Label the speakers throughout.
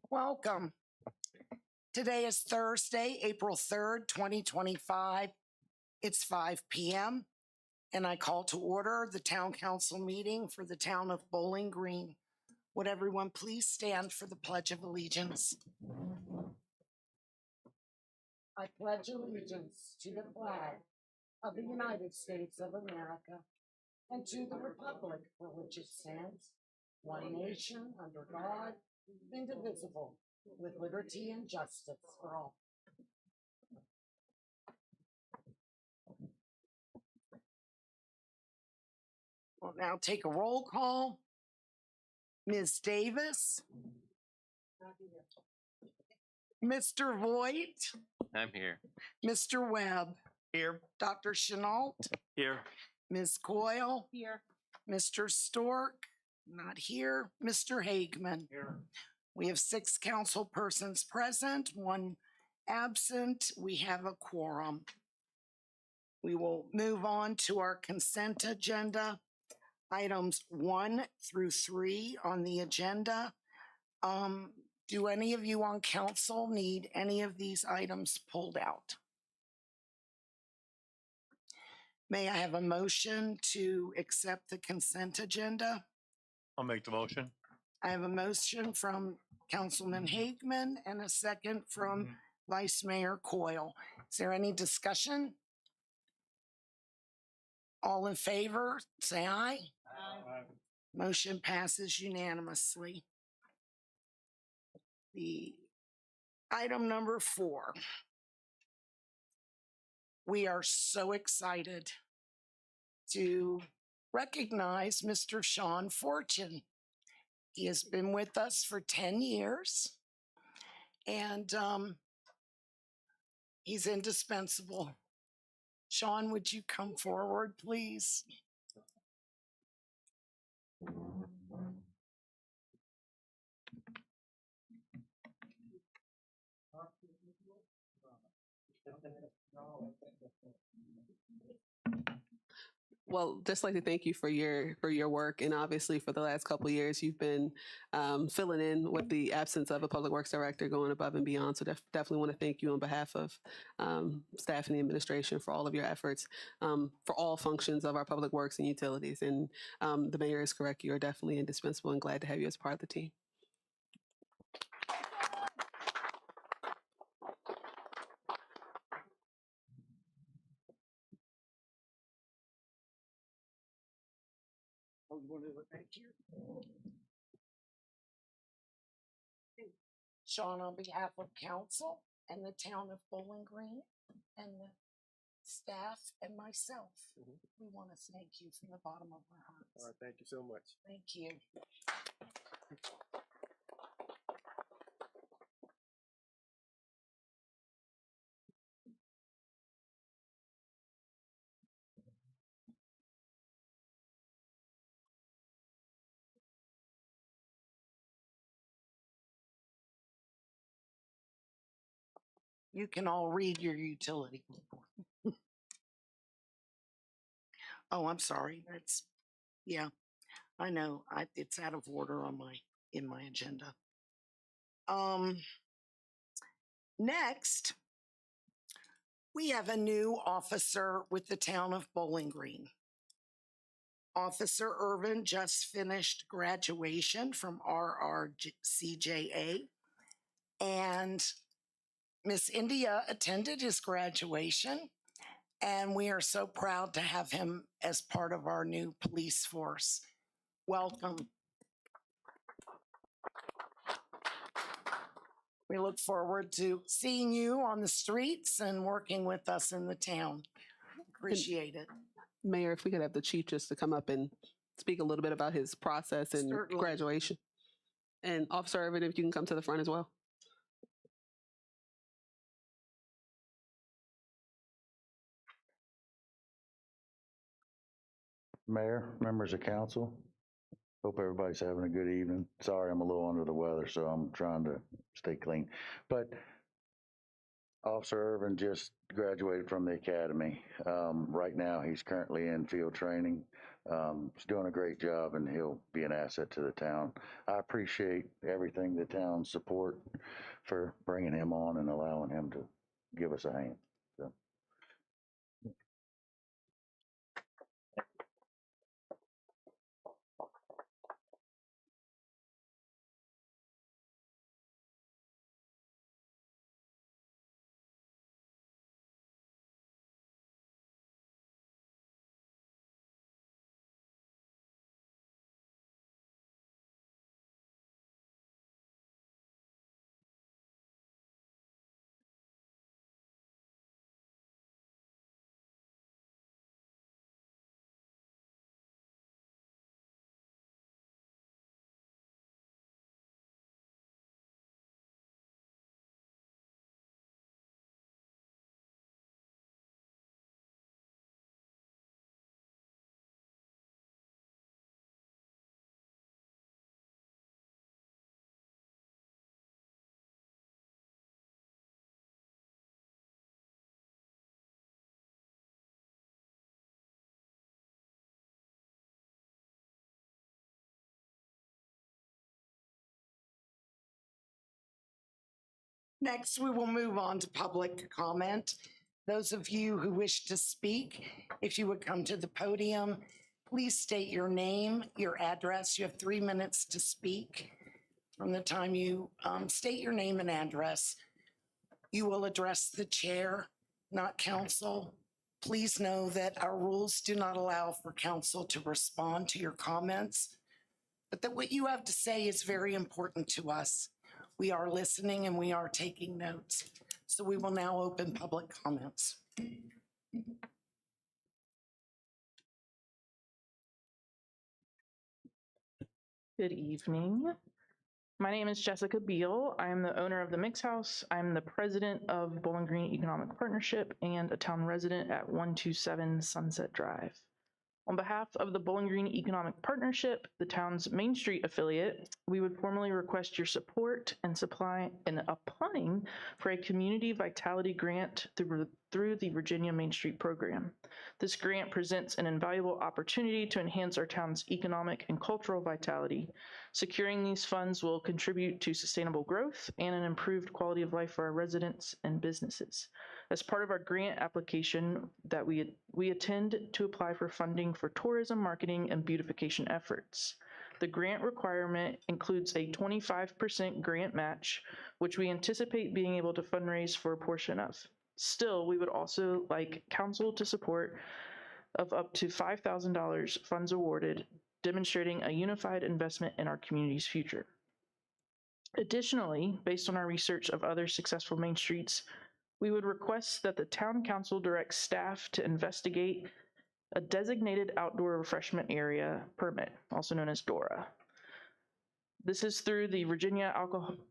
Speaker 1: Welcome. Today is Thursday, April 3rd, 2025. It's 5 p.m. and I call to order the town council meeting for the town of Bowling Green. Would everyone please stand for the Pledge of Allegiance? I pledge allegiance to the flag of the United States of America and to the republic for which it stands, one nation under God, indivisible, with liberty and justice for all. We'll now take a roll call. Ms. Davis? Mr. Voigt?
Speaker 2: I'm here.
Speaker 1: Mr. Webb?
Speaker 2: Here.
Speaker 1: Dr. Chenault?
Speaker 2: Here.
Speaker 1: Ms. Coyle?
Speaker 3: Here.
Speaker 1: Mr. Stork? Not here. Mr. Hagman?
Speaker 2: Here.
Speaker 1: We have 6 council persons present, 1 absent. We have a quorum. We will move on to our consent agenda. Items 1 through 3 on the agenda. Do any of you on council need any of these items pulled out? May I have a motion to accept the consent agenda?
Speaker 2: I'll make the motion.
Speaker 1: I have a motion from Councilman Hagman and a second from Vice Mayor Coyle. Is there any discussion? All in favor, say aye.
Speaker 2: Aye.
Speaker 1: Motion passes unanimously. The item number 4. We are so excited to recognize Mr. Sean Fortune. He has been with us for 10 years and he's indispensable. Sean, would you come forward, please?
Speaker 3: Well, just like to thank you for your work, and obviously for the last couple of years, you've been filling in with the absence of a public works director, going above and beyond. So definitely want to thank you on behalf of staff and the administration for all of your efforts for all functions of our public works and utilities. And the mayor is correct; you are definitely indispensable, and glad to have you as part of the team.
Speaker 1: Oh, you want to look back here? Sean, on behalf of council and the town of Bowling Green and the staff and myself, we want to thank you from the bottom of our hearts.
Speaker 4: All right, thank you so much.
Speaker 1: Thank you. You can all read your utility report. Oh, I'm sorry. That's, yeah, I know. It's out of order on in my agenda. Next, we have a new officer with the town of Bowling Green. Officer Irvin just finished graduation from RRCJA, and Miss India attended his graduation, and we are so proud to have him as part of our new police force. Welcome. We look forward to seeing you on the streets and working with us in the town. Appreciate it.
Speaker 3: Mayor, if we could have the chief just to come up and speak a little bit about his process and
Speaker 1: Certainly.
Speaker 3: graduation. And Officer Irvin, if you can come to the front as well.
Speaker 5: Mayor, members of council, hope everybody's having a good evening. Sorry, I'm a little under the weather, so I'm trying to stay clean. But Officer Irvin just graduated from the academy. Right now, he's currently in field training. He's doing a great job and he'll be an asset to the town. I appreciate everything the town support for bringing him on and allowing him to give us a hand. So.
Speaker 1: Next, we will move on to public comment. Those of you who wish to speak, if you would come to the podium, please state your name, your address. You have 3 minutes to speak. From the time you state your name and address, you will address the chair, not council. Please know that our rules do not allow for council to respond to your comments, but that what you have to say is very important to us. We are listening and we are taking notes. So we will now open public comments.
Speaker 4: Good evening. My name is Jessica Beal. I am the owner of the Mix House. I'm the president of Bowling Green Economic Partnership and a town resident at 127 Sunset Drive. On behalf of the Bowling Green Economic Partnership, the town's Main Street affiliate, we would formally request your support and supply and applying for a community vitality grant through the Virginia Main Street program. This grant presents an invaluable opportunity to enhance our town's economic and cultural vitality. Securing these funds will contribute to sustainable growth and an improved quality of life for our residents and businesses. As part of our grant application that we intend to apply for funding for tourism, marketing, and beautification efforts. The grant requirement includes a 25% grant match, which we anticipate being able to fundraise for a portion of. Still, we would also like council to support of up to $5,000 funds awarded, demonstrating a unified investment in our community's future. Additionally, based on our research of other successful Main Streets, we would request that the town council direct staff to investigate a designated outdoor refreshment area permit, also known as DORA. This is through the Virginia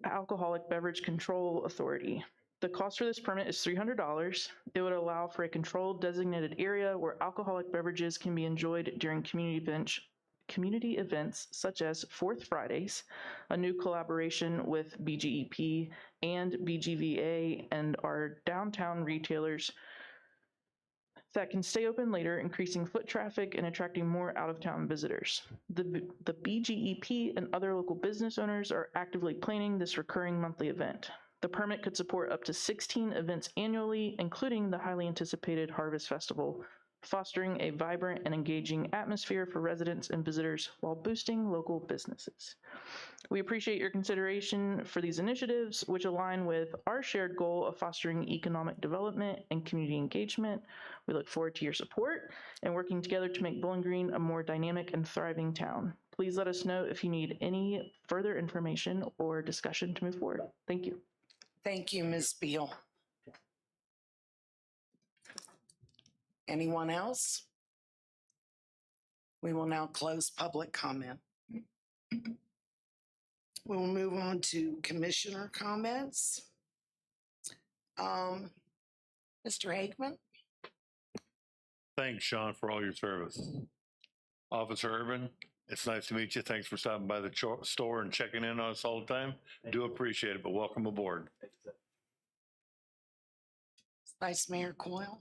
Speaker 4: Alcoholic Beverage Control Authority. The cost for this permit is $300. It would allow for a controlled designated area where alcoholic beverages can be enjoyed during community events such as Fourth Fridays, a new collaboration with BGEP and BGVA and our downtown retailers that can stay open later, increasing foot traffic and attracting more out-of-town visitors. The BGEP and other local business owners are actively planning this recurring monthly event. The permit could support up to 16 events annually, including the highly anticipated Harvest Festival, fostering a vibrant and engaging atmosphere for residents and visitors while boosting local businesses. We appreciate your consideration for these initiatives, which align with our shared goal of fostering economic development and community engagement. We look forward to your support and working together to make Bowling Green a more dynamic and thriving town. Please let us know if you need any further information or discussion to move forward. Thank you.
Speaker 1: Thank you, Ms. Beal. Anyone else? We will now close public comment. We will move on to commissioner comments. Mr. Hageman?
Speaker 2: Thanks, Sean, for all your service. Officer Urban, it's nice to meet you. Thanks for stopping by the store and checking in on us all the time. Do appreciate it, but welcome aboard.
Speaker 1: Vice Mayor Coyle?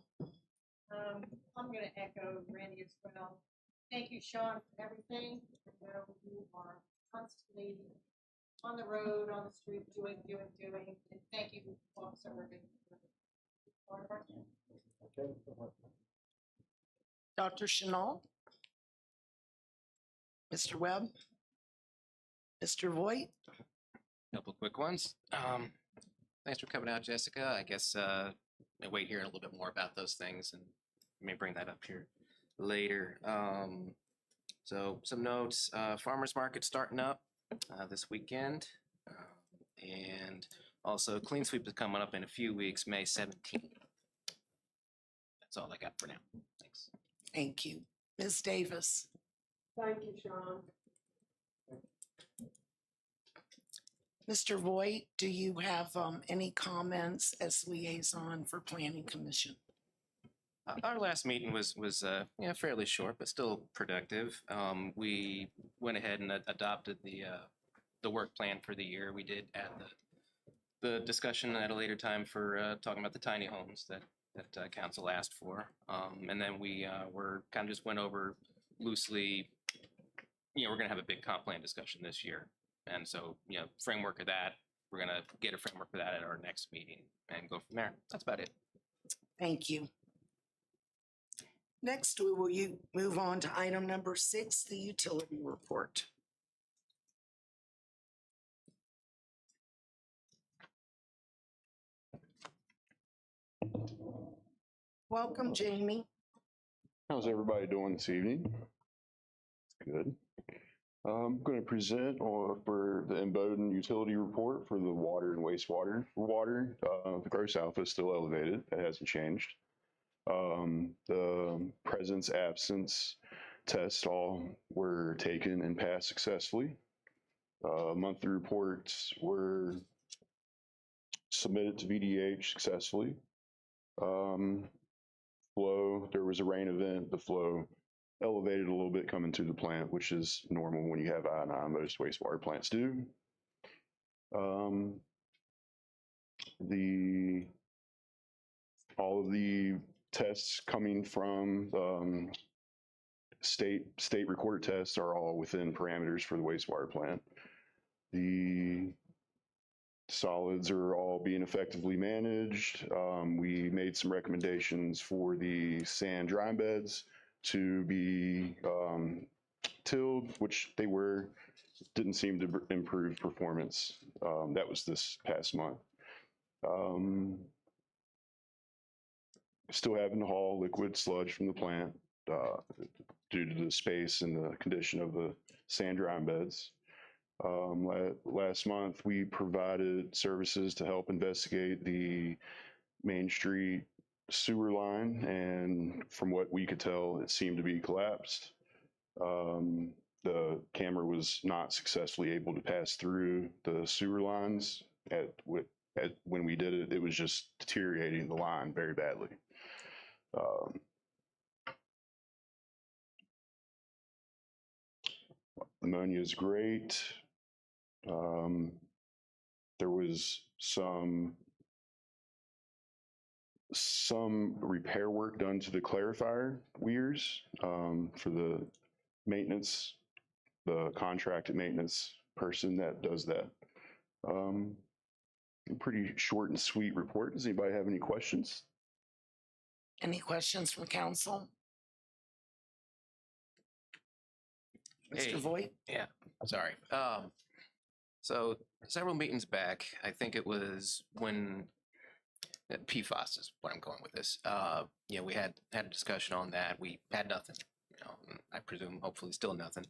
Speaker 6: I'm going to echo Randy as well. Thank you, Sean, for everything. I know you are constantly on the road, on the street, doing. And thank you, Officer Irving, for part of our team.
Speaker 1: Dr. Chanel? Mr. Webb? Mr. Voigt?
Speaker 7: Couple quick ones. Thanks for coming out, Jessica. I guess I'll wait here a little bit more about those things and may bring that up here later. So some notes, farmer's market starting up this weekend. And also Clean Sweep is coming up in a few weeks, May 17th. That's all I got for now. Thanks.
Speaker 1: Thank you. Ms. Davis?
Speaker 6: Thank you, Sean.
Speaker 1: Mr. Voigt, do you have any comments as liaison for Planning Commission?
Speaker 7: Our last meeting was fairly short, but still productive. We went ahead and adopted the work plan for the year. We did add the discussion at a later time for talking about the tiny homes that council asked for. And then we were kind of just went over loosely, we're going to have a big comp plan discussion this year. And so, framework of that, we're going to get a framework for that at our next meeting and go from there. That's about it.
Speaker 1: Thank you. Next, we will move on to item number 6, the utility report. Welcome, Jamie.
Speaker 8: How's everybody doing this evening? Good. I'm going to present for the Emboden utility report for the water and wastewater. For water, the gross alpha is still elevated. That hasn't changed. The presence absence tests all were taken and passed successfully. Monthly reports were submitted to VDH successfully. Flow, there was a rain event. The flow elevated a little bit coming to the plant, which is normal when you have I&I. Most wastewater plants do. All of the tests coming from state recorded tests are all within parameters for the wastewater plant. The solids are all being effectively managed. We made some recommendations for the sand dry beds to be tilled, which they were. Didn't seem to improve performance. That was this past month. Still having to haul liquid sludge from the plant due to the space and the condition of the sand dry beds. Last month, we provided services to help investigate the Main Street sewer line, and from what we could tell, it seemed to be collapsed. The camera was not successfully able to pass through the sewer lines. When we did it, it was just deteriorating the line very badly. Ammonia is great. There was some repair work done to the clarifier weirs for the maintenance, the contracted maintenance person that does that. Pretty short and sweet report. Does anybody have any questions?
Speaker 1: Any questions from council? Mr.
Speaker 7: Hey.
Speaker 1: Voigt?
Speaker 7: Yeah, sorry. So several meetings back, I think it was when PFAS is what I'm going with this. We had a discussion on that. We had nothing. I presume, hopefully, still nothing.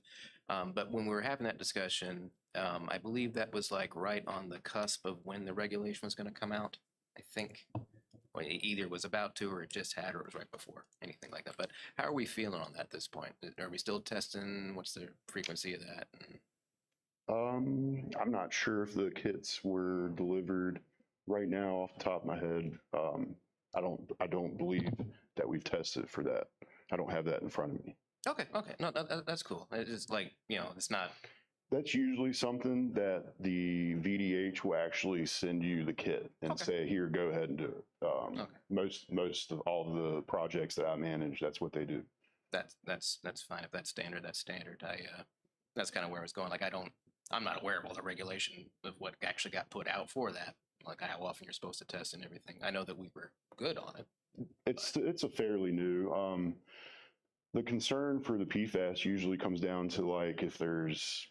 Speaker 7: But when we were having that discussion, I believe that was like right on the cusp of when the regulation was going to come out. I think or it either was about to, or it just had, or it was right before, anything like that. But how are we feeling on that at this point? Are we still testing? What's the frequency of that?
Speaker 8: I'm not sure if the kits were delivered right now off the top of my head. I don't believe that we've tested for that. I don't have that in front of me.
Speaker 7: Okay. No, that's cool. It's just like, it's not.
Speaker 8: That's usually something that the VDH will actually send you the kit and say, here, go ahead and do it. Most of all the projects that I manage, that's what they do.
Speaker 7: that's fine. If that's standard, that's standard. That's kind of where I was going. Like, I'm not aware of all the regulation of what actually got put out for that. Like how often you're supposed to test and everything. I know that we were good on it.
Speaker 8: It's a fairly new. The concern for the PFAS usually comes down to like if there's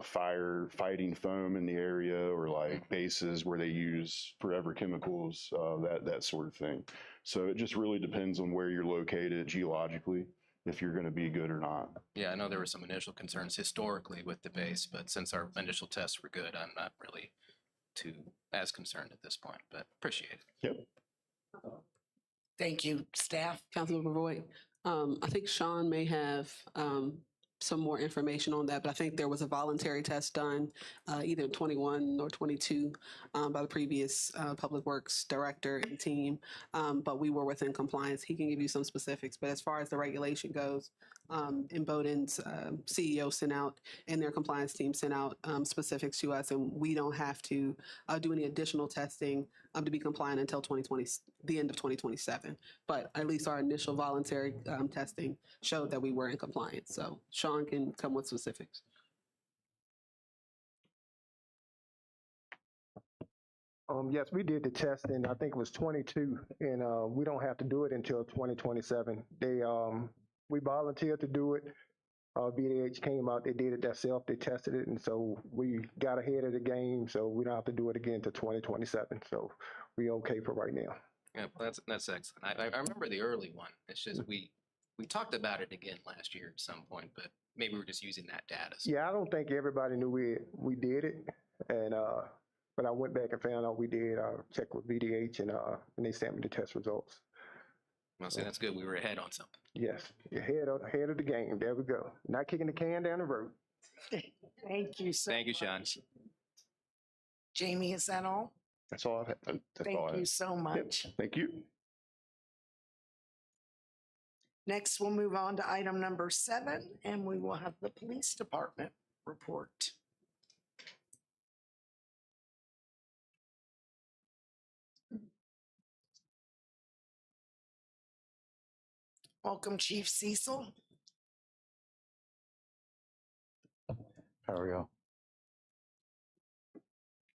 Speaker 8: fighting foam in the area or like bases where they use forever chemicals, that sort of thing. So it just really depends on where you're located geologically, if you're going to be good or not.
Speaker 7: Yeah, I know there were some initial concerns historically with the base, but since our initial tests were good, I'm not really too as concerned at this point, but appreciate it.
Speaker 8: Yep.
Speaker 1: Thank you, staff.
Speaker 3: Councilmember Voigt. I think Sean may have some more information on that, but I think there was a voluntary test done either in 21 or 22 by the previous Public Works Director and team, but we were within compliance. He can give you some specifics, but as far as the regulation goes, Bowdoin's CEO sent out and their compliance team sent out specifics to us, and we don't have to do any additional testing to be compliant until 2020, the end of 2027. But at least our initial voluntary testing showed that we were in compliance. So Sean can come with specifics.
Speaker 9: Yes, we did the testing. I think it was 22, and we don't have to do it until 2027. We volunteered to do it. VDH came out, they did it themselves, they tested it, and so we got ahead of the game, so we don't have to do it again until 2027. So we okay for right now.
Speaker 7: Yeah, that's excellent. I remember the early one. It's just we talked about it again last year at some point, but maybe we're just using that data. So.
Speaker 9: Yeah, I don't think everybody knew we did it, and but I went back and found out we did. I checked with VDH, and they sent me the test results.
Speaker 7: Well, see, that's good. We were ahead on something.
Speaker 9: Yes, ahead of the game. There we go. Not kicking the can down the road.
Speaker 1: Thank you so
Speaker 7: Thank you, Sean.
Speaker 1: much. Jamie, is that all?
Speaker 8: That's all I've had. That's all I
Speaker 1: Thank you
Speaker 8: have.
Speaker 1: so
Speaker 8: Yep.
Speaker 1: much.
Speaker 8: Thank you.
Speaker 1: Next, we'll move on to item number 7, and we will have the police department report. Welcome, Chief Cecil.
Speaker 5: How are y'all?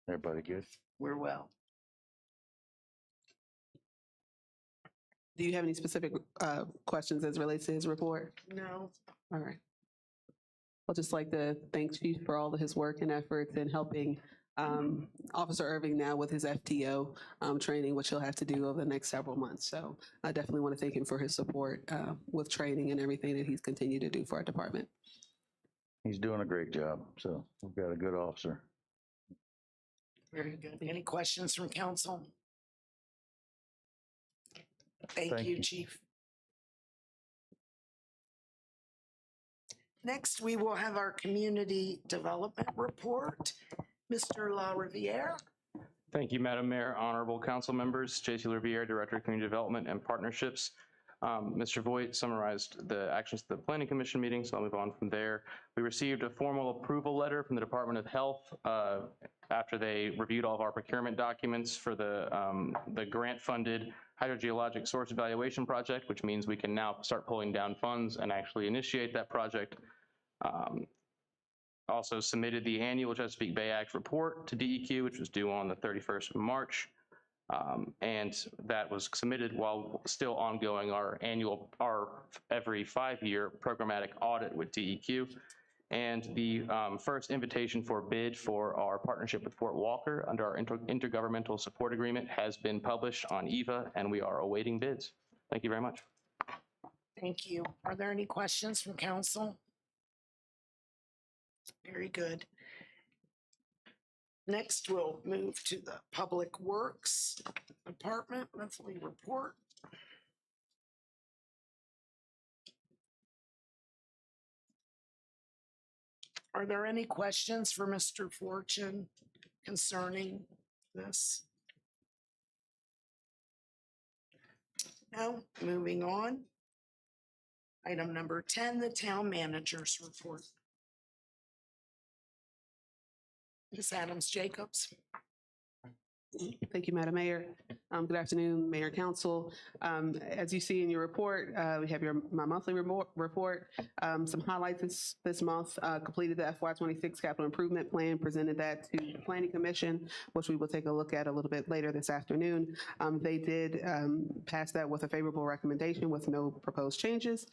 Speaker 5: Everybody good?
Speaker 1: We're well.
Speaker 3: Do you have any specific questions as relates to his report?
Speaker 1: No.
Speaker 3: All right. I'd just like to thank Chief for all of his work and efforts in helping Officer Irving now with his FTO training, which he'll have to do over the next several months. So I definitely want to thank him for his support with training and everything that he's continued to do for our department.
Speaker 5: He's doing a great job. So we've got a good officer.
Speaker 1: Very good. Any questions from council? Thank you, Chief. Next, we will have our community development report. Mr. LaRiviere.
Speaker 10: Thank you, Madam Mayor, honorable council members. J.C. LaRiviere, Director of Community Development and Partnerships. Mr. Voigt summarized the actions of the Planning Commission meeting, so I'll move on from there. We received a formal approval letter from the Department of Health after they reviewed all of our procurement documents for the grant-funded hydrogeologic source evaluation project, which means we can now start pulling down funds and actually initiate that project. Also submitted the annual Chesapeake Bay Act report to DEQ, which was due on the 31st of March. And that was submitted while still ongoing our every 5-year programmatic audit with DEQ. And the first invitation for bid for our partnership with Fort Walker under our intergovernmental support agreement has been published on EVA, and we are awaiting bids. Thank you very much.
Speaker 1: Thank you. Are there any questions from council? Very good. Next, we'll move to the Public Works Department monthly report. Are there any questions for Mr. Fortune concerning this? No, moving on. Item number 10, the town manager's report. Ms. Adams Jacobs.
Speaker 3: Thank you, Madam Mayor. Good afternoon, Mayor and Council. As you see in your report, we have my monthly report. Some highlights this month, completed the FY26 capital improvement plan, presented that to the Planning Commission, which we will take a look at a little bit later this afternoon. They did pass that with a favorable recommendation with no proposed changes.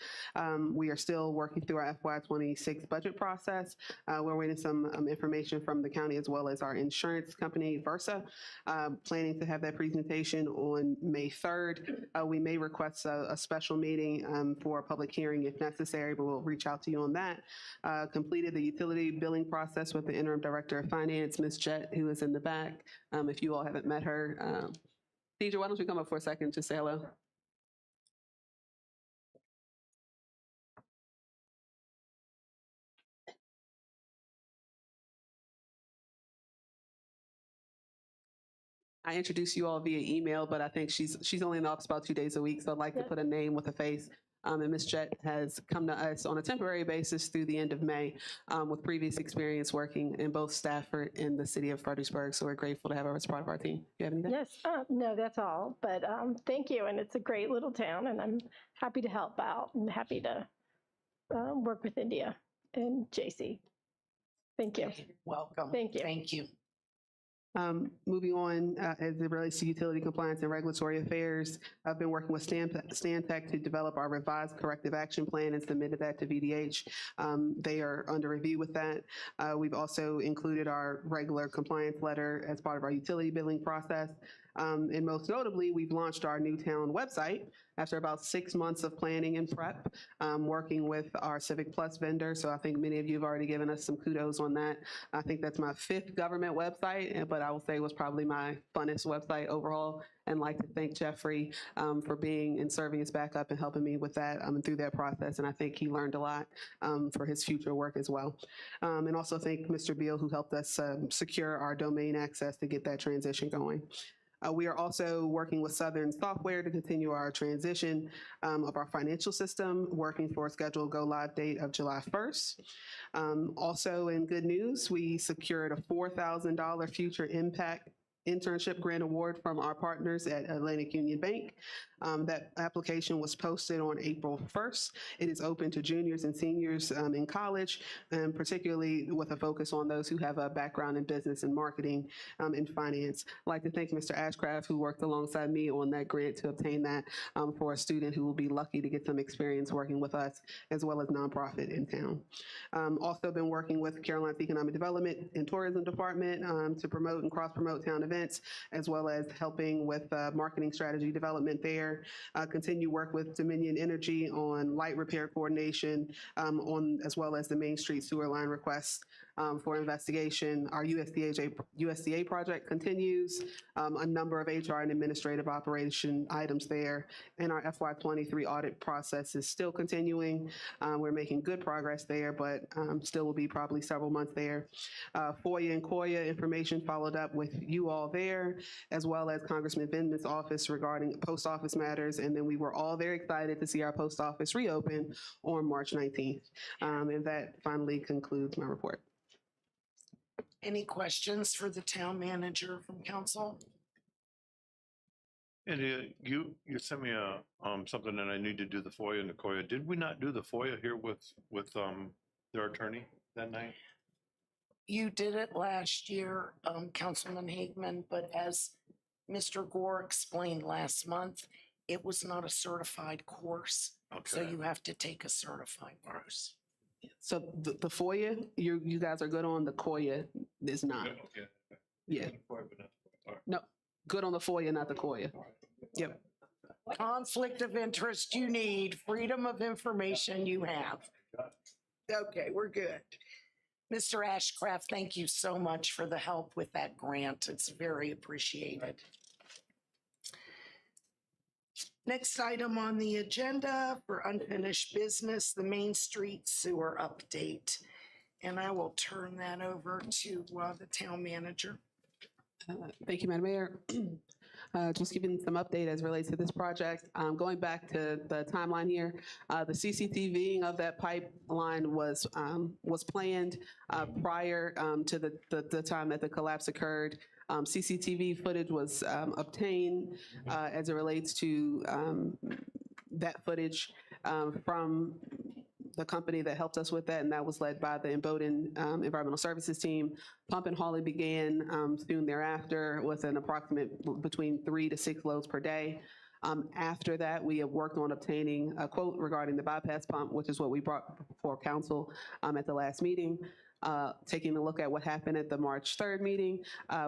Speaker 3: We are still working through our FY26 budget process. We're waiting some information from the county as well as our insurance company, Versa. Planning to have that presentation on May 3rd. We may request a special meeting for a public hearing if necessary, but we'll reach out to you on that. Completed the utility billing process with the interim director of finance, Ms. Jett, who is in the back. If you all haven't met her, Deidre, why don't you come up for a second to say hello? I introduced you all via email, but I think she's only in the office about 2 days a week, so I'd like to put a name with a face. And Ms. Jett has come to us on a temporary basis through the end of May with previous experience working in both Stafford and the city of Fredericksburg. So we're grateful to have her as part of our team. Do you have anything?
Speaker 11: Yes, no, that's all. But thank you. And it's a great little town, and I'm happy to help out and happy to work with India and JC. Thank you.
Speaker 1: Welcome.
Speaker 11: Thank you.
Speaker 1: Thank you.
Speaker 3: Moving on, as it relates to utility compliance and regulatory affairs, I've been working with Stantec to develop our revised corrective action plan and submitted that to VDH. They are under review with that. We've also included our regular compliance letter as part of our utility billing process. And most notably, we've launched our Newtown website after about 6 months of planning and prep, working with our Civic Plus vendor. So I think many of you have already given us some kudos on that. I think that's my 5th government website, but I will say it was probably my funnest website overall. And like to thank Jeffrey for being and serving as backup and helping me with that through that process. And I think he learned a lot for his future work as well. And also thank Mr. Beal, who helped us secure our domain access to get that transition going. We are also working with Southern Software to continue our transition of our financial system, working for a scheduled go-live date of July 1st. Also in good news, we secured a $4,000 Future Impact internship grant award from our partners at Atlantic Union Bank. That application was posted on April 1st. It is open to juniors and seniors in college, and particularly with a focus on those who have a background in business and marketing and finance. I'd like to thank Mr. Ashcraft, who worked alongside me on that grant to obtain that for a student who will be lucky to get some experience working with us, as well as nonprofit in town. Also been working with Caroline's Economic Development and Tourism Department to promote and cross-promote town events, as well as helping with marketing strategy development there. Continue work with Dominion Energy on light repair coordination, as well as the Main Street sewer line requests for investigation. Our USDA project continues, a number of HR and administrative operation items there, and our FY23 audit process is still continuing. We're making good progress there, but still will be probably several months there. FOIA and COIA information followed up with you all there, as well as Congressman Vindman's office regarding post office matters, and then we were all very excited to see our post office reopen on March 19th. And that finally concludes my report.
Speaker 1: Any questions for the town manager from council?
Speaker 2: And you sent me something that I need to do the FOIA and the COIA. Did we not do the FOIA here with their attorney that night?
Speaker 1: You did it last year, Councilman Hageman, but as Mr. Gore explained last month, it was not a certified course. So
Speaker 2: Okay.
Speaker 1: you have to take a certified course.
Speaker 3: So the FOIA, you guys are good on, the COIA is not.
Speaker 2: Okay.
Speaker 3: Yeah. No, good on the FOIA, not the COIA. Yep.
Speaker 1: Conflict of interest you need, freedom of information you have. Okay, we're good. Mr. Ashcraft, thank you so much for the help with that grant. It's very appreciated. Next item on the agenda for unfinished business, the Main Street sewer update. And I will turn that over to the town manager.
Speaker 3: Thank you, Madam Mayor. Just giving some update as relates to this project. Going back to the timeline here, the CCTVing of that pipeline was planned prior to the time that the collapse occurred. CCTV footage was obtained as it relates to that footage from the company that helped us with that, and that was led by the Imboden Environmental Services team. Pump and hauling began soon thereafter with an approximate between 3 to 6 loads per day. After that, we have worked on obtaining a quote regarding the bypass pump, which is what we brought before council at the last meeting. Taking a look at what happened at the March 3rd meeting,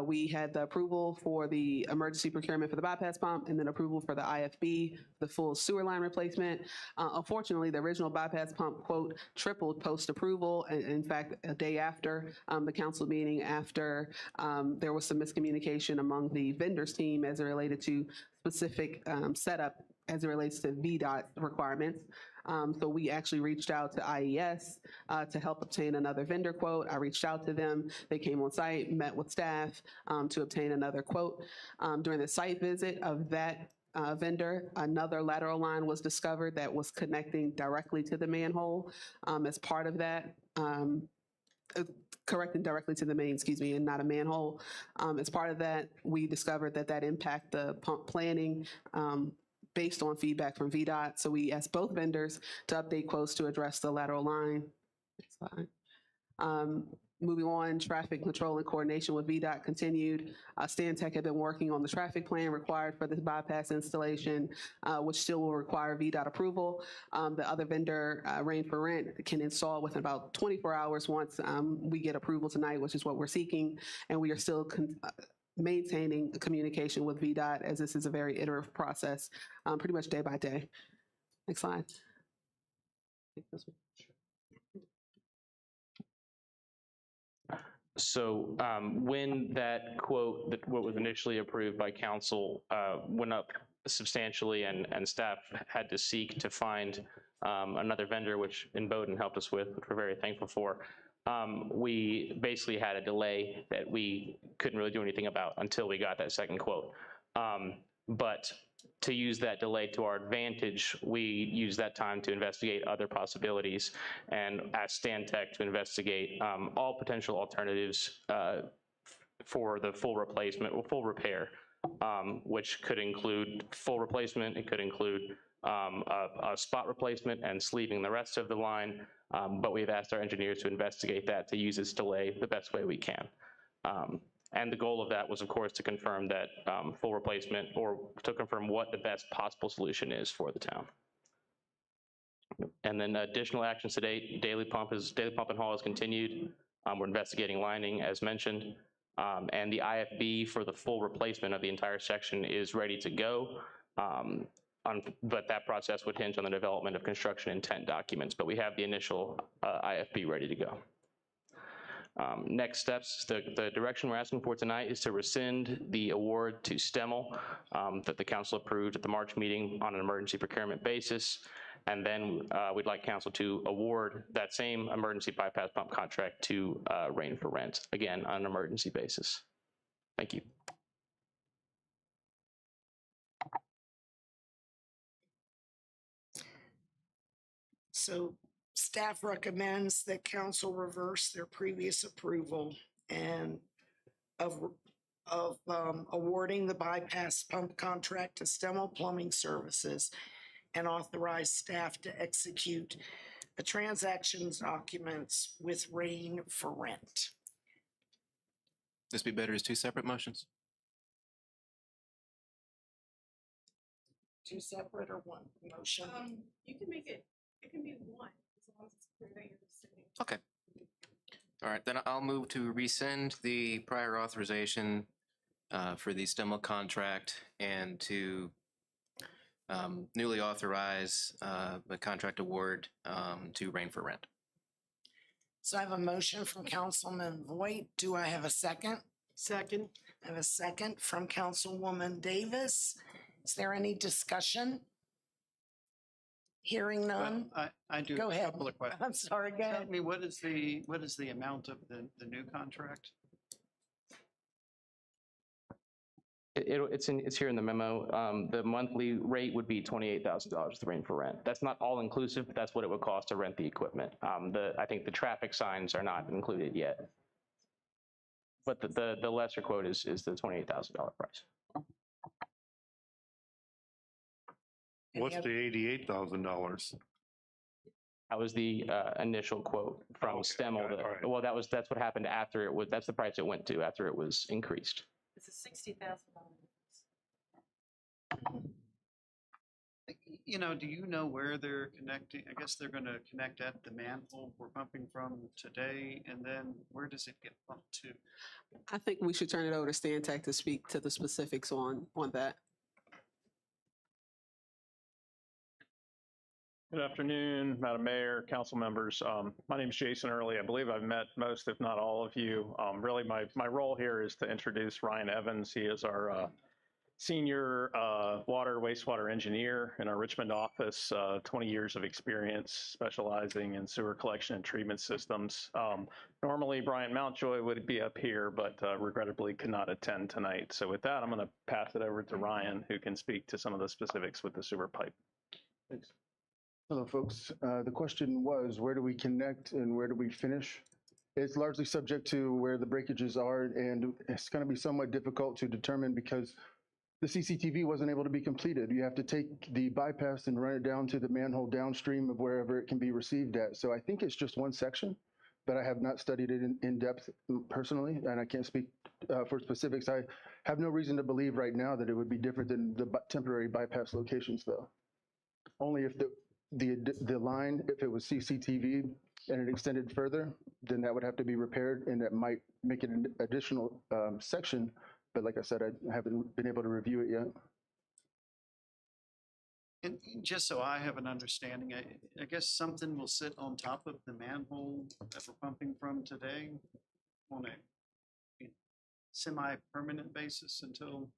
Speaker 3: we had the approval for the emergency procurement for the bypass pump and then approval for the IFB, the full sewer line replacement. Unfortunately, the original bypass pump quote tripled post-approval. In fact, a day after the council meeting, after there was some miscommunication among the vendors team as it related to specific setup as it relates to VDOT requirements. So we actually reached out to IES to help obtain another vendor quote. I reached out to them. They came on site, met with staff to obtain another quote. During the site visit of that vendor, another lateral line was discovered that was connecting directly to the manhole. As part of that, correcting directly to the main, and not a manhole. As part of that, we discovered that that impacted the pump planning based on feedback from VDOT. So we asked both vendors to update quotes to address the lateral line. Next slide. Moving on, traffic control and coordination with VDOT continued. Stantec had been working on the traffic plan required for this bypass installation, which still will require VDOT approval. The other vendor, Rain for Rent, can install within about 24 hours once we get approval tonight, which is what we're seeking. And we are still maintaining communication with VDOT as this is a very iterative process, pretty much day by day. Next slide.
Speaker 10: So when that quote, what was initially approved by council, went up substantially and staff had to seek to find another vendor, which Imboden helped us with, which we're very thankful for, we basically had a delay that we couldn't really do anything about until we got that second quote. But to use that delay to our advantage, we used that time to investigate other possibilities and asked Stantec to investigate all potential alternatives for the full replacement or full repair, which could include full replacement. It could include a spot replacement and sleeving the rest of the line. But we've asked our engineers to investigate that to use this delay the best way we can. And the goal of that was, of course, to confirm that full replacement or to confirm what the best possible solution is for the town. And then additional actions to date, daily pump and haul has continued. We're investigating lining as mentioned. And the IFB for the full replacement of the entire section is ready to go. But that process would hinge on the development of construction intent documents, but we have the initial IFB ready to go. Next steps, the direction we're asking for tonight is to rescind the award to Stemmel that the council approved at the March meeting on an emergency procurement basis. And then we'd like council to award that same emergency bypass pump contract to Rain for Rent, again, on an emergency basis. Thank you.
Speaker 1: So staff recommends that council reverse their previous approval and of awarding the bypass pump contract to Stemmel Plumbing Services and authorize staff to execute the transactions documents with Rain for Rent.
Speaker 7: This be better as two separate motions?
Speaker 1: Two separate or one motion?
Speaker 6: You can make it, it can be one, as long as it's clear that you're rescinding.
Speaker 7: Okay. All right, then I'll move to rescind the prior authorization for the Stemmel contract and to newly authorize the contract award to Rain for Rent.
Speaker 1: So I have a motion from Councilman Voigt. Do I have a second? Second. I have a second from Councilwoman Davis. Is there any discussion? Hearing none?
Speaker 12: I do
Speaker 1: Go
Speaker 12: a
Speaker 1: ahead.
Speaker 12: couple of questions.
Speaker 1: I'm sorry, go
Speaker 12: Tell
Speaker 1: ahead.
Speaker 12: me, what is the amount of the new contract?
Speaker 10: It's here in the memo. The monthly rate would be $28,000 with Rain for Rent. That's not all inclusive, but that's what it would cost to rent the equipment. I think the traffic signs are not included yet. But the lesser quote is the $28,000 price.
Speaker 2: What's the $88,000?
Speaker 10: That was the initial quote from
Speaker 2: Okay,
Speaker 10: Stemmel.
Speaker 2: got it, all right.
Speaker 10: Well, that's what happened after it was, that's the price it went to after it was increased.
Speaker 6: It's a $60,000.
Speaker 12: You know, do you know where they're connecting? I guess they're gonna connect at the manhole we're pumping from today, and then where does it get pumped to?
Speaker 3: I think we should turn it over to Stan Tech to speak to the specifics on that.
Speaker 13: Good afternoon, Madam Mayor, council members. My name is Jason Early. I believe I've met most, if not all of you. Really, my role here is to introduce Ryan Evans. He is our senior wastewater engineer in our Richmond office, 20 years of experience specializing in sewer collection and treatment systems. Normally, Brian Mountjoy would be up here, but regrettably could not attend tonight. So with that, I'm going to pass it over to Ryan, who can speak to some of the specifics with the sewer pipe.
Speaker 14: Thanks. Hello, folks. The question was, where do we connect and where do we finish? It's largely subject to where the breakages are, and it's going to be somewhat difficult to determine because the CCTV wasn't able to be completed. You have to take the bypass and run it down to the manhole downstream of wherever it can be received at. So I think it's just one section, but I have not studied it in depth personally, and I can't speak for specifics. I have no reason to believe right now that it would be different than the temporary bypass locations, though. Only if the line, if it was CCTV and it extended further, then that would have to be repaired, and that might make it an additional section. But like I said, I haven't been able to review it yet.
Speaker 12: And just so I have an understanding, I guess something will sit on top of the manhole that we're pumping from today on a semi-permanent basis until.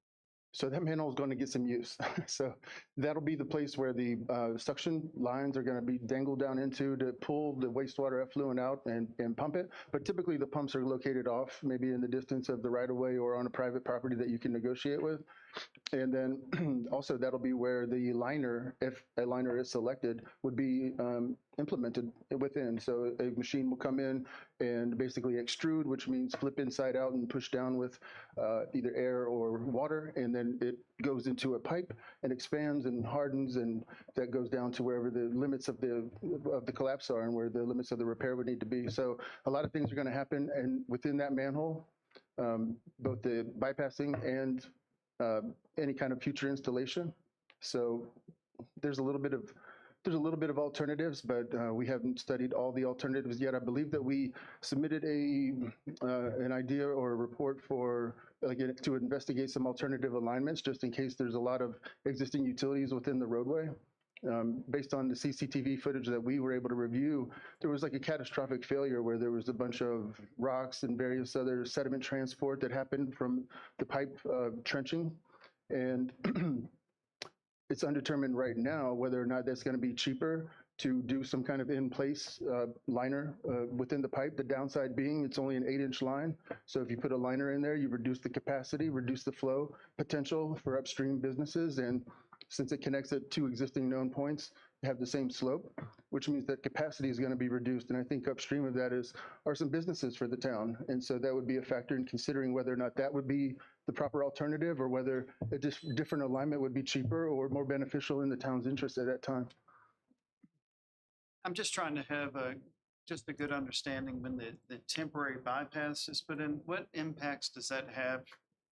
Speaker 14: So that manhole is going to get some use. So that'll be the place where the suction lines are going to be dangled down into to pull the wastewater effluent out and pump it. But typically the pumps are located off, maybe in the distance of the right of way or on a private property that you can negotiate with. And then also that'll be where the liner, if a liner is selected, would be implemented within. So a machine will come in and basically extrude, which means flip inside out and push down with either air or water. And then it goes into a pipe and expands and hardens, and that goes down to wherever the limits of the collapse are and where the limits of the repair would need to be. So a lot of things are going to happen, and within that manhole, both the bypassing and any kind of future installation. So there's a little bit of alternatives, but we haven't studied all the alternatives yet. I believe that we submitted an idea or a report for to investigate some alternative alignments, just in case there's a lot of existing utilities within the roadway. Based on the CCTV footage that we were able to review, there was like a catastrophic failure where there was a bunch of rocks and various other sediment transport that happened from the pipe trenching. And it's undetermined right now whether or not that's going to be cheaper to do some kind of in-place liner within the pipe. The downside being it's only an 8-inch line. So if you put a liner in there, you reduce the capacity, reduce the flow potential for upstream businesses. And since it connects at 2 existing known points, have the same slope, which means that capacity is going to be reduced. And I think upstream of that are some businesses for the town. And so that would be a factor in considering whether or not that would be the proper alternative, or whether a different alignment would be cheaper or more beneficial in the town's interest at that time.
Speaker 12: I'm just trying to have just a good understanding when the temporary bypass is put in, what impacts does that have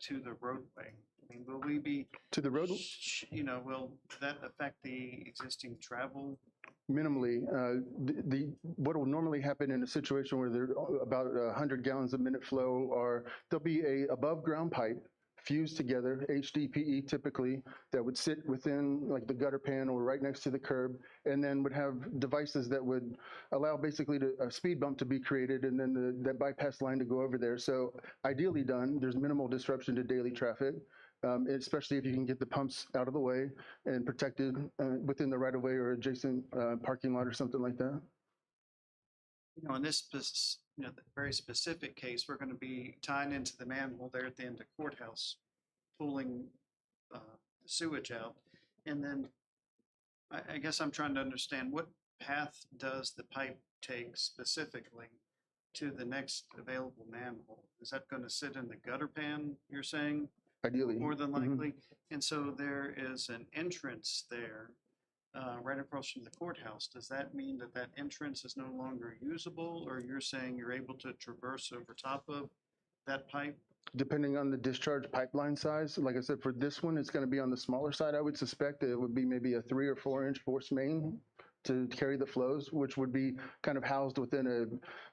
Speaker 12: to the roadway? I mean, will we be
Speaker 14: to the road?
Speaker 12: Will that affect the existing travel?
Speaker 14: Minimally. What will normally happen in a situation where there are about 100 gallons a minute flow, or there'll be a above ground pipe fused together, HDPE typically, that would sit within like the gutter pan or right next to the curb, and then would have devices that would allow basically a speed bump to be created, and then that bypass line to go over there. So ideally done, there's minimal disruption to daily traffic. Especially if you can get the pumps out of the way and protected within the right of way or adjacent parking lot or something like that.
Speaker 12: In this the very specific case, we're going to be tying into the manhole there at the end of courthouse, pulling the sewage out. And then I guess I'm trying to understand what path does the pipe take specifically to the next available manhole? Is that going to sit in the gutter pan, you're saying?
Speaker 14: Ideally.
Speaker 12: More than
Speaker 14: Mhm.
Speaker 12: likely. And so there is an entrance there right across from the courthouse. Does that mean that that entrance is no longer usable, or you're saying you're able to traverse over top of that pipe?
Speaker 14: Depending on the discharge pipeline size, like I said, for this one, it's going to be on the smaller side. I would suspect that it would be maybe a 3 or 4 inch force main to carry the flows, which would be kind of housed within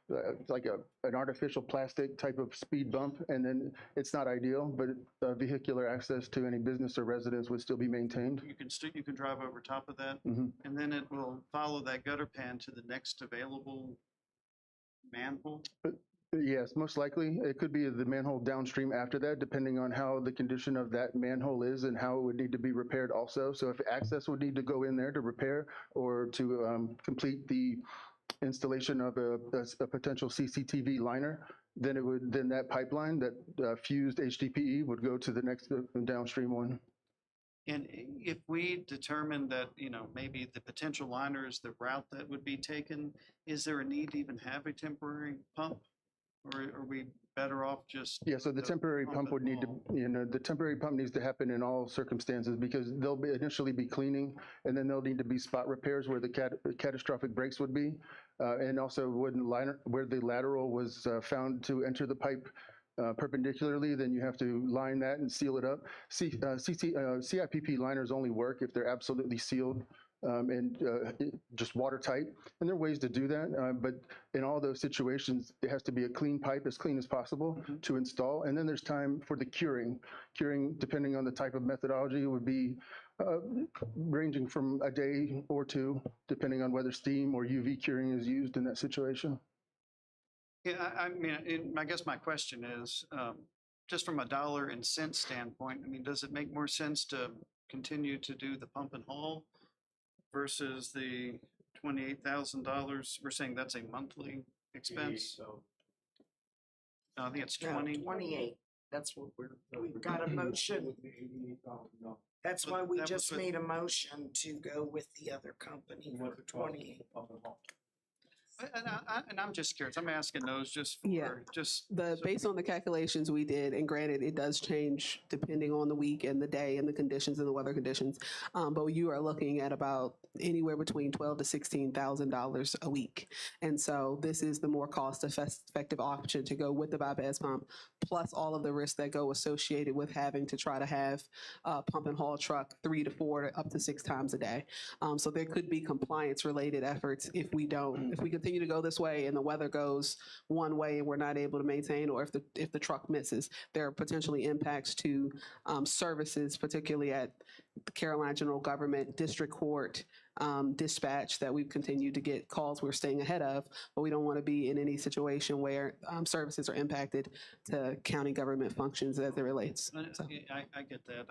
Speaker 14: an artificial plastic type of speed bump. And then it's not ideal, but vehicular access to any business or residence would still be maintained.
Speaker 12: You can drive over top of that,
Speaker 14: Mhm.
Speaker 12: and then it will follow that gutter pan to the next available manhole?
Speaker 14: Yes, most likely. It could be the manhole downstream after that, depending on how the condition of that manhole is and how it would need to be repaired also. So if access would need to go in there to repair or to complete the installation of a potential CCTV liner, then that pipeline, that fused HDPE would go to the next downstream one.
Speaker 12: And if we determine that, maybe the potential liner is the route that would be taken, is there a need to even have a temporary pump? Or are we better off just?
Speaker 14: Yeah, so the temporary pump would need to, the temporary pump needs to happen in all circumstances because they'll initially be cleaning and then there'll need to be spot repairs where the catastrophic breaks would be. And also where the lateral was found to enter the pipe perpendicularly, then you have to line that and seal it up. CIPP liners only work if they're absolutely sealed and just watertight. And there are ways to do that, but in all those situations, it has to be a clean pipe, as clean as possible to install. And then there's time for the curing. Curing, depending on the type of methodology, would be ranging from a day or two, depending on whether steam or UV curing is used in that situation.
Speaker 12: Yeah, I mean, I guess my question is, just from a dollar and cent standpoint, I mean, does it make more sense to continue to do the pump and haul versus the $28,000? We're saying that's a monthly expense? No, I think it's
Speaker 1: 28. That's what we've got a motion. That's why we
Speaker 12: That was
Speaker 1: just
Speaker 12: with-
Speaker 1: made a motion to go with the other company for 28.
Speaker 12: And I'm just curious, I'm asking those just
Speaker 3: Yeah.
Speaker 12: for, just.
Speaker 3: Based on the calculations we did, and granted, it does change depending on the week and the day and the conditions and the weather conditions. But you are looking at about anywhere between $12,000 to $16,000 a week. And so this is the more cost-effective option to go with the bypass pump, plus all of the risks that go associated with having to try to have a pump and haul truck 3 to 4 up to 6 times a day. So there could be compliance-related efforts if we continue to go this way and the weather goes one way and we're not able to maintain, or if the truck misses, there are potentially impacts to services, particularly at the Carolina General Government, District Court, dispatch, that we've continued to get calls we're staying ahead of, but we don't want to be in any situation where services are impacted to county government functions as it relates. So.
Speaker 12: I get that.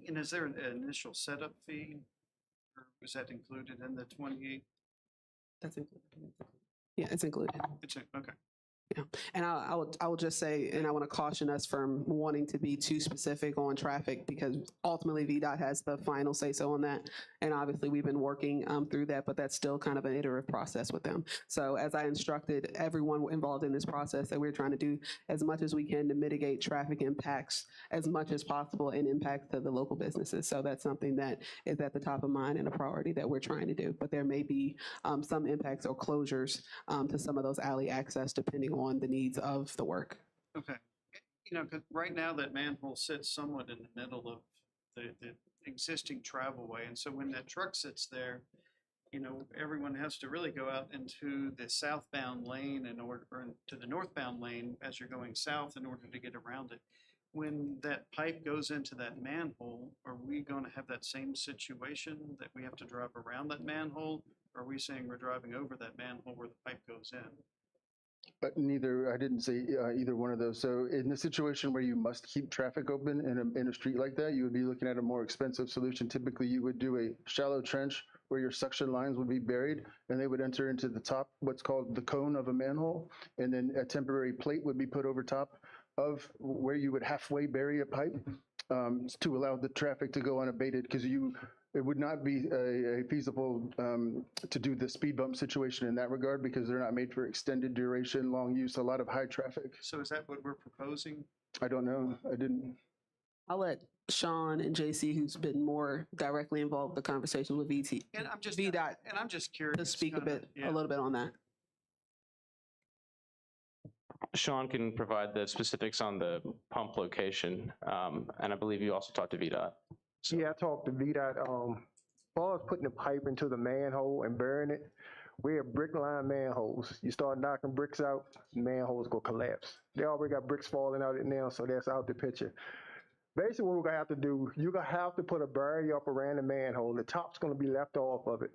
Speaker 12: And is there an initial setup fee? Or was that included in the 28?
Speaker 3: That's included. Yeah, it's included.
Speaker 12: Okay.
Speaker 3: Yeah, and I will just say, and I want to caution us from wanting to be too specific on traffic, because ultimately VDOT has the final say so on that. And obviously we've been working through that, but that's still kind of an iterative process with them. So as I instructed everyone involved in this process, that we're trying to do as much as we can to mitigate traffic impacts as much as possible and impacts to the local businesses. So that's something that is at the top of mind and a priority that we're trying to do. But there may be some impacts or closures to some of those alley access depending on the needs of the work.
Speaker 12: Okay. 'Cause right now that manhole sits somewhat in the middle of the existing travelway. And so when that truck sits there, everyone has to really go out into the southbound lane or to the northbound lane as you're going south in order to get around it. When that pipe goes into that manhole, are we going to have that same situation that we have to drive around that manhole? Or are we saying we're driving over that manhole where the pipe goes in?
Speaker 14: But I didn't say either one of those. So in the situation where you must keep traffic open in a street like that, you would be looking at a more expensive solution. Typically, you would do a shallow trench where your suction lines would be buried and they would enter into the top, what's called the cone of a manhole. And then a temporary plate would be put over top of where you would halfway bury a pipe to allow the traffic to go unabated, because It would not be a feasible to do the speed bump situation in that regard because they're not made for extended duration, long use, a lot of high traffic.
Speaker 12: So is that what we're proposing?
Speaker 14: I don't know. I didn't.
Speaker 3: I'll let Sean and JC, who's been more directly involved with the conversation with
Speaker 12: And I'm just,
Speaker 3: VDOT,
Speaker 12: and I'm just curious.
Speaker 3: to speak
Speaker 12: kinda,
Speaker 3: a little bit on that.
Speaker 10: Sean can provide the specifics on the pump location, and I believe you also talked to VDOT.
Speaker 9: Yeah, I talked to VDOT, as far as putting the pipe into the manhole and burying it, we have brick line manholes. You start knocking bricks out, manholes go collapse. They already got bricks falling out it now, so that's out the picture. Basically, what we're gonna have to do, you're gonna have to put a barrier up around the manhole. The top's gonna be left off of it,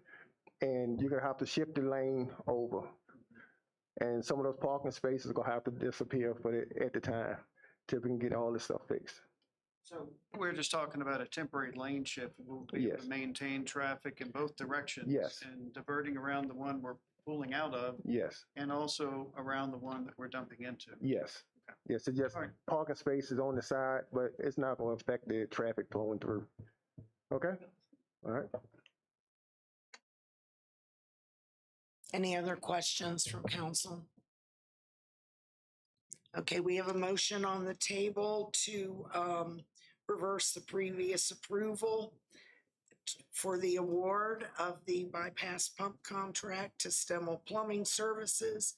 Speaker 9: and you're gonna have to shift the lane over. And some of those parking spaces are gonna have to disappear at the time till we can get all this stuff fixed.
Speaker 12: So we're just talking about a temporary lane shift. We'll be able
Speaker 9: Yes.
Speaker 12: to maintain traffic in both directions.
Speaker 9: Yes.
Speaker 12: And diverting around the one we're pulling out of
Speaker 9: Yes,
Speaker 12: and also around the one that we're dumping into.
Speaker 9: yes. Yes, it's just
Speaker 12: All right.
Speaker 9: parking spaces on the side, but it's not gonna affect the traffic flowing through. Okay? All right.
Speaker 1: Any other questions from council? Okay, we have a motion on the table to reverse the previous approval for the award of the bypass pump contract to Stemmel Plumbing Services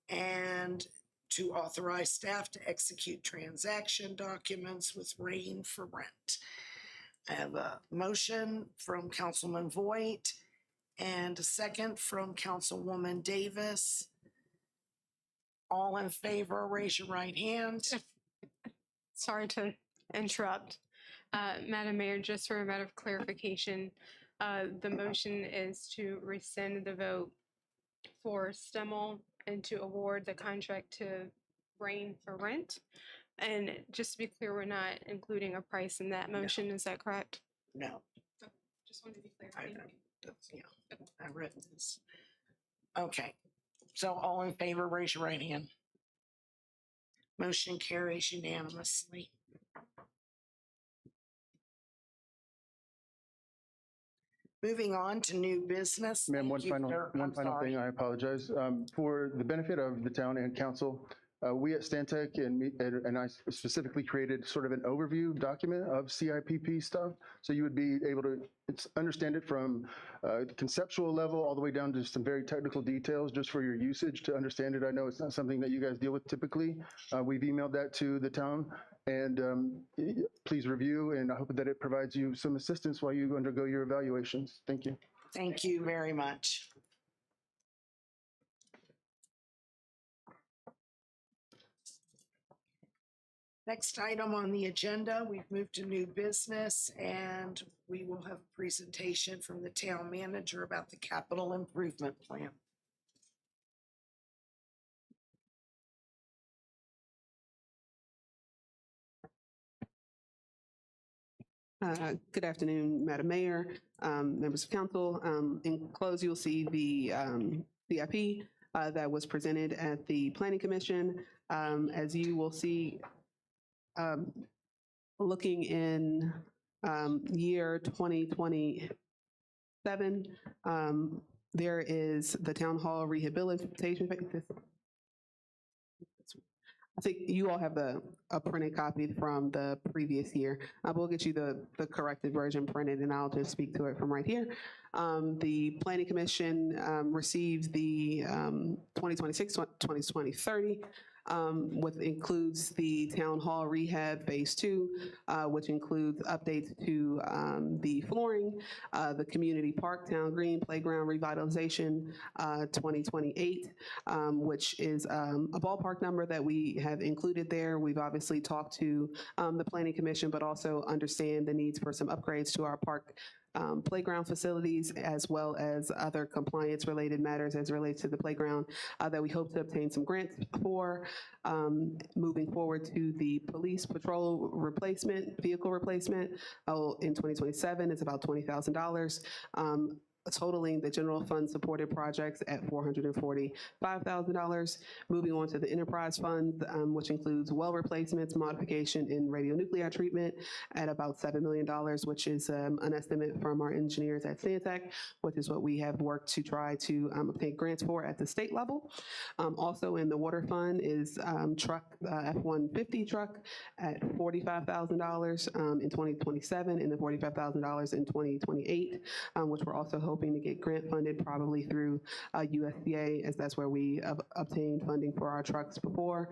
Speaker 1: and to authorize staff to execute transaction documents with Rain for Rent. I have a motion from Councilman Voigt and a second from Councilwoman Davis. All in favor, raise your right hand.
Speaker 15: Sorry to interrupt. Madam Mayor, just for a matter of clarification, the motion is to rescind the vote for Stemmel and to award the contract to Rain for Rent. And just to be clear, we're not including a price in that motion, is that correct?
Speaker 1: No,
Speaker 15: Just wanted to be clear.
Speaker 1: I
Speaker 15: Thank
Speaker 1: know.
Speaker 15: you.
Speaker 1: Yeah, I read this. Okay, so all in favor, raise your right hand. Motion carries unanimously. Moving on to new business.
Speaker 14: Ma'am, one
Speaker 1: Thank you, sir.
Speaker 14: final
Speaker 1: I'm
Speaker 14: thing,
Speaker 1: sorry.
Speaker 14: I apologize. For the benefit of the town and council, we at Stantec and I specifically created sort of an overview document of CIPP stuff. So you would be able to understand it from conceptual level all the way down to some very technical details just for your usage to understand it. I know it's not something that you guys deal with typically. We've emailed that to the town and please review, and I hope that it provides you some assistance while you undergo your evaluations. Thank you.
Speaker 1: Thank you very much. Next item on the agenda, we've moved to new business and we will have a presentation from the town manager about the capital improvement plan.
Speaker 3: Good afternoon, Madam Mayor, members of council. In close, you'll see the CIP that was presented at the Planning Commission. As you will see, looking in year 2027, there is the Town Hall rehabilitation. I think you all have a printed copy from the previous year. We'll get you the corrected version printed and I'll just speak to it from right here. The Planning Commission received the 2026-2030, which includes the Town Hall Rehab Phase 2, which includes updates to the flooring, the Community Park Town Green Playground Revitalization 2028, which is a ballpark number that we have included there. We've obviously talked to the Planning Commission, but also understand the needs for some upgrades to our park playground facilities, as well as other compliance-related matters as relates to the playground that we hope to obtain some grants for. Moving forward to the police patrol replacement, vehicle replacement in 2027 is about $20,000. totaling the general fund supported projects at $445,000. Moving on to the enterprise fund, which includes well replacements, modification, and radionuclide treatment at about $7 million, which is an estimate from our engineers at Stantec, which is what we have worked to try to obtain grants for at the state level. Also in the water fund is truck F-150 truck at $45,000 in 2027 and then $45,000 in 2028, which we're also hoping to get grant funded probably through USDA, as that's where we have obtained funding for our trucks before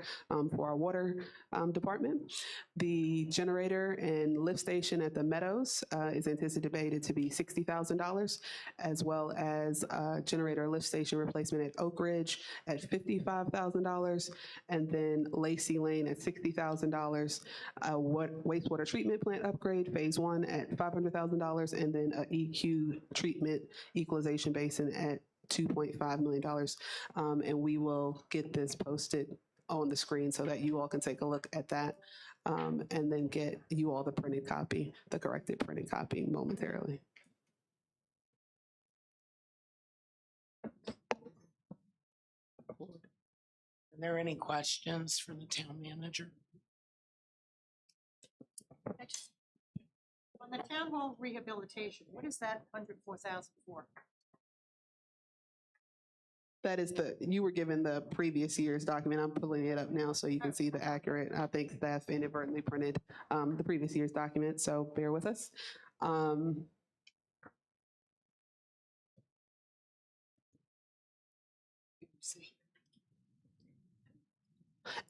Speaker 3: for our water department. The generator and lift station at the Meadows is anticipated to be $60,000, as well as generator lift station replacement at Oak Ridge at $55,000, and then Lacey Lane at $60,000, wastewater treatment plant upgrade phase 1 at $500,000, and then a EQ treatment equalization basin at $2.5 million. And we will get this posted on the screen so that you all can take a look at that, and then get you all the printed copy, the corrected printed copy momentarily.
Speaker 1: Are there any questions for the town manager?
Speaker 6: On the town hall rehabilitation, what is that 104,000 for?
Speaker 3: That is you were given the previous year's document. I'm pulling it up now so you can see the accurate. I think staff inadvertently printed the previous year's document, so bear with us.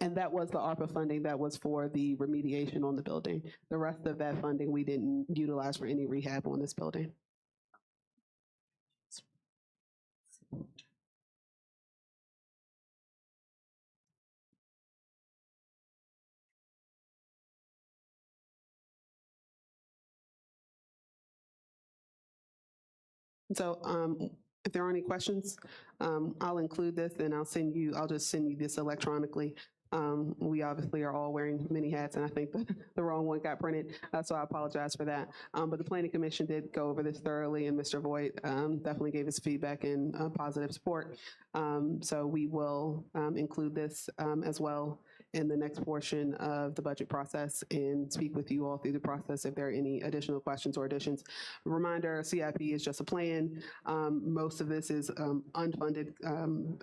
Speaker 3: And that was the ARPA funding that was for the remediation on the building. The rest of that funding we didn't utilize for any rehab on this building. So if there are any questions, I'll include this and I'll just send you this electronically. We obviously are all wearing many hats, and I think the wrong one got printed, so I apologize for that. But the Planning Commission did go over this thoroughly, and Mr. Voigt definitely gave us feedback and positive support. So we will include this as well in the next portion of the budget process and speak with you all through the process if there are any additional questions or additions. Reminder, CIP is just a plan. Most of this is unfunded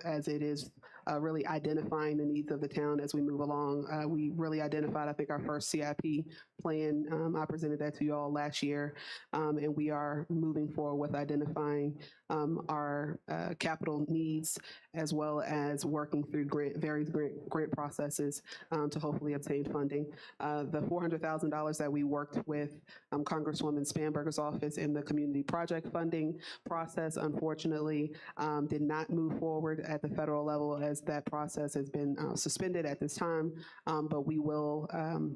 Speaker 3: as it is really identifying the needs of the town as we move along. We really identified, I think, our first CIP plan. I presented that to you all last year, and we are moving forward with identifying our capital needs as well as working through various grant processes to hopefully obtain funding. The $400,000 that we worked with Congresswoman Spanberger's office in the community project funding process, unfortunately, did not move forward at the federal level as that process has been suspended at this time, but we will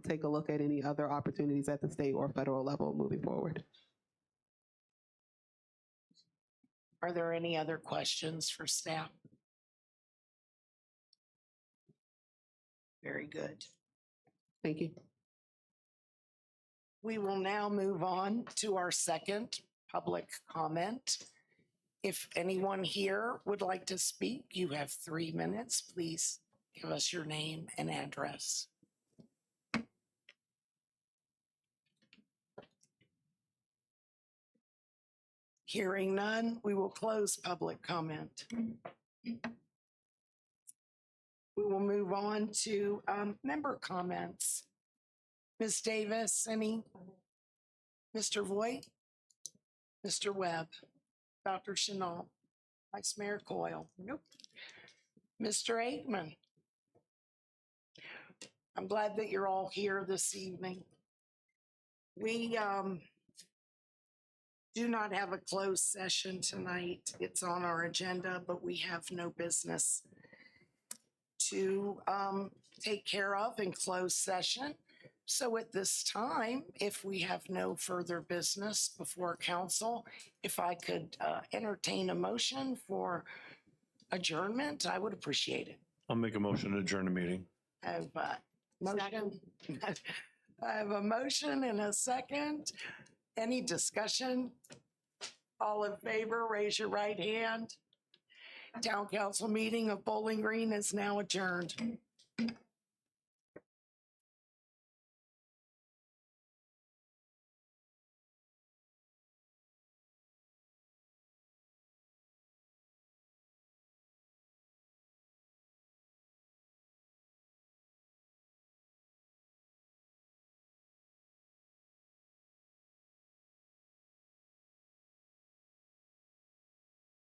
Speaker 3: take a look at any other opportunities at the state or federal level moving forward.
Speaker 1: Are there any other questions for staff? Very good.
Speaker 3: Thank you.
Speaker 1: We will now move on to our second public comment. If anyone here would like to speak, you have 3 minutes. Please give us your name and address. Hearing none, we will close public comment. We will move on to member comments. Ms. Davis, any? Mr. Voigt? Mr. Webb? Dr. Chanel? Vice Mayor Coyle? Nope. Mr. Aikman? I'm glad that you're all here this evening. We do not have a closed session tonight. It's on our agenda, but we have no business to take care of in closed session. So at this time, if we have no further business before council, if I could entertain a motion for adjournment, I would appreciate it.
Speaker 2: I'll make a motion to adjourn the meeting.
Speaker 1: I have a motion. I have a motion and a second. Any discussion? All in favor, raise your right hand. Town council meeting of Bowling Green is now adjourned.